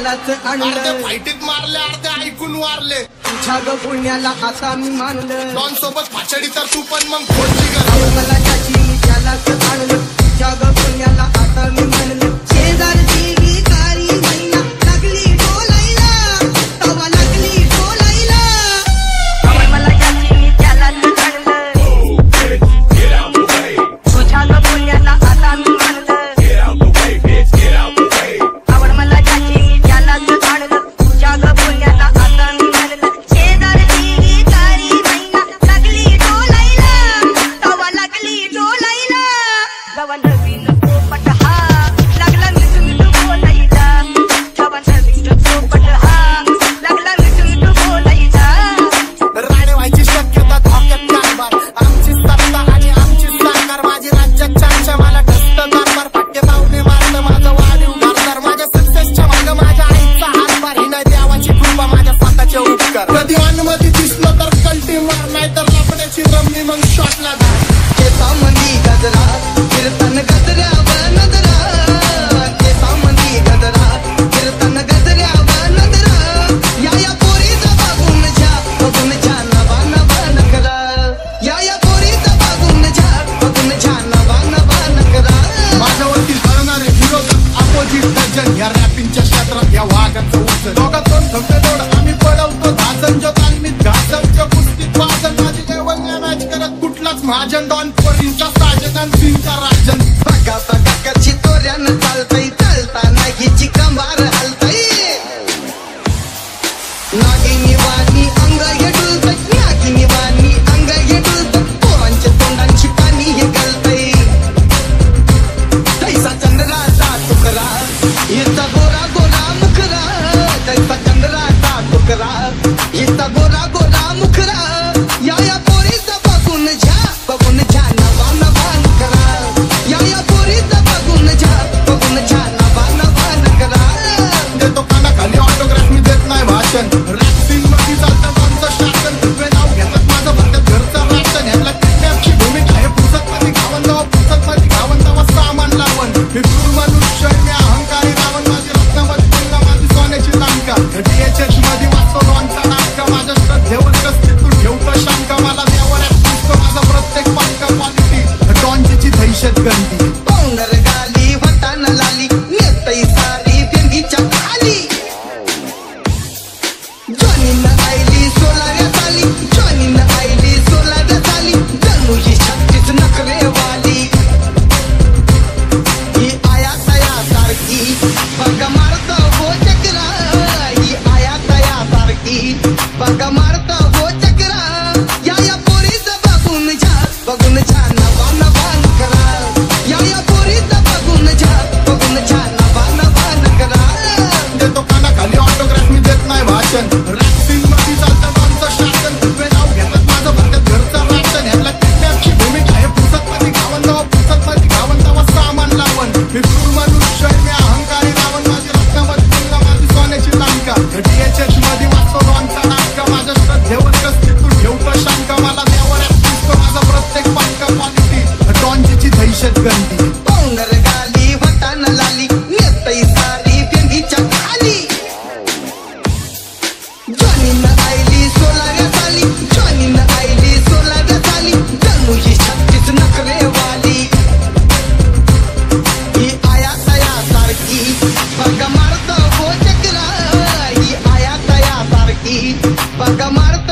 त्यालाच आणलं, फाईटीत मारले अर्धे ऐकून वारले, तुझ्या ग पुण्याला आता मी मानलं, डॉन सोबत फाचडी तर तू पण मग फोडची ग, मला त्याची मी त्यालाच आणलं, तुझ्या ग पुण्याला आता मी मानलं, शेजारची भिकारी मैना लागली डोलायला, तवा लागली डोलायला, मला त्याची मी त्यालाच आणलं, तुझ्या ग पुण्याला आता मी मानलं, आवड मला त्याची मी त्यालाच आणलं, तुझ्या ग पुण्याला आता मी मानलं, शेजारची भिकारी मैना लागली डोलायला, तवा लागली डोलायला, जवा नवीन पोपट हा लागला मिठू मिठू बोलायला, जवा नवीन पोपट हा लागला मिठू मिठू बोलायला, राणे व्हायची शक्यता धोक्यात कारभार, आमची सत्ता आणि आमची सरकार, माझी राज्यात चर्चा मला ठसत कारभार, फटके पाहुणे मारलं माझं वाढीव घरदार, माझ्या सक्सेसच्या मागं माझ्या आईचा हातभार, ही नाही देवाची कृपा माझ्या स्वतःचे उपकार, कधी अनमती दिसलं तर कल्टी मार, नाही तर लपण्याची रमणी मग शॉटला धार, केसामंदी गजरा कीर्तन गजऱ्यावर नजरा, केसामंदी गजरा कीर्तन गजऱ्यावर नजरा, या पोरीचा बघून झा नवा नवा नखरा, या पोरीचा बघून झा नवा नवा नखरा, माझ्यावरती धरणारे विरोधक अपोजिट डझन, या रॅपिंगच्या क्षेत्रात या वाघाचं उचल, दोघात दोन धमके दोड आम्ही पडवतो धाजन, जो तालमीत घासमच्या कुस्तीत वाजन, माझी लेवलला मॅच करत कुठलाच महाजन, डॉन पोरींचा साजन आणि सिंगचा राजन, बघा बघा कशी तोऱ्यानं चालतय, चालताना हिची कंबार हलतय, नागिनी वाणी अंग हे डुलतय, नागिनी वाणी अंग हे डुलतय, पोरांच्या तोंडांची पाणी हे गळतय, तैसा चंद्राचा तुकरा हिचा गोरा गोरा मुखरा, तैसा चंद्राचा तुकरा हिचा गोरा गोरा मुखरा, या पोरीचा बघून झा नवा नवा नखरा, या पोरीचा बघून झा नवा नवा नखरा, देतो कानाखाली ऑटोग्राफ मी देत नाही भाषण, रॅपिंग मध्ये चालतं आमचं शासन, तुझे नाव घेतात माझं भरतात घरचं राशन, ह्याला किडनॅपची भूमिका आहे, पुसत मध्ये घावन जावा पुसत मध्ये घावन जावा सामान लावण, मी क्रूर मनुष्य मी अहंकारी रावण, माझी रत्नामध्ये गंगा माझी सोन्याची लंका, DHH मध्ये वाचतो डॉनचा नाटका, माझ्या श्रद्धेवर कसली तू ठेवतो शंका, मला देवर दिसतो माझा प्रत्येक पंका, क्वालिटी डॉनची दहशत गंदी, पावडर गाली वटान लाली नेतई सारी देंगीच्या खाली, जॉनीनं आईली 16व्या साली, जॉनीनं आईली 16व्या साली, जणू ही 36 नखरेवाली, ही आया तया सारखी बघा मारत हो चक्रा, ही आया तया सारखी बघा मारत हो चक्रा, या पोरीचं बघून झा नवा नवा नखरा, या पोरीचं बघून झा नवा नवा नखरा, देतो कानाखाली ऑटोग्राफ मी देत नाही भाषण, रॅपिंग मध्ये चालतं आमचं शासन, तुझे नाव घेतात माझं भरतात घरचं राशन, ह्याला किडनॅपची भूमिका आहे, पुसत मध्ये घावन जावा पुसत मध्ये घावन जावा सामान लावण, मी क्रूर मनुष्य मी अहंकारी रावण, माझी रत्नामध्ये गंगा माझी सोन्याची लंका, DHH मध्ये वाचतो डॉनचा नाटका, माझ्या श्रद्धेवर कसली तू ठेवतो शंका, मला देवर दिसतो माझा प्रत्येक पंका, क्वालिटी डॉनची दहशत गंदी, पावडर गाली वटान लाली नेतई सारी देंगीच्या खाली, जॉनीनं आईली 16व्या साली, जॉनीनं आईली 16व्या साली, जणू ही 36 नखरेवाली, ही आया तया सारखी बघा मारत हो चक्रा, ही आया तया सारखी बघा मारत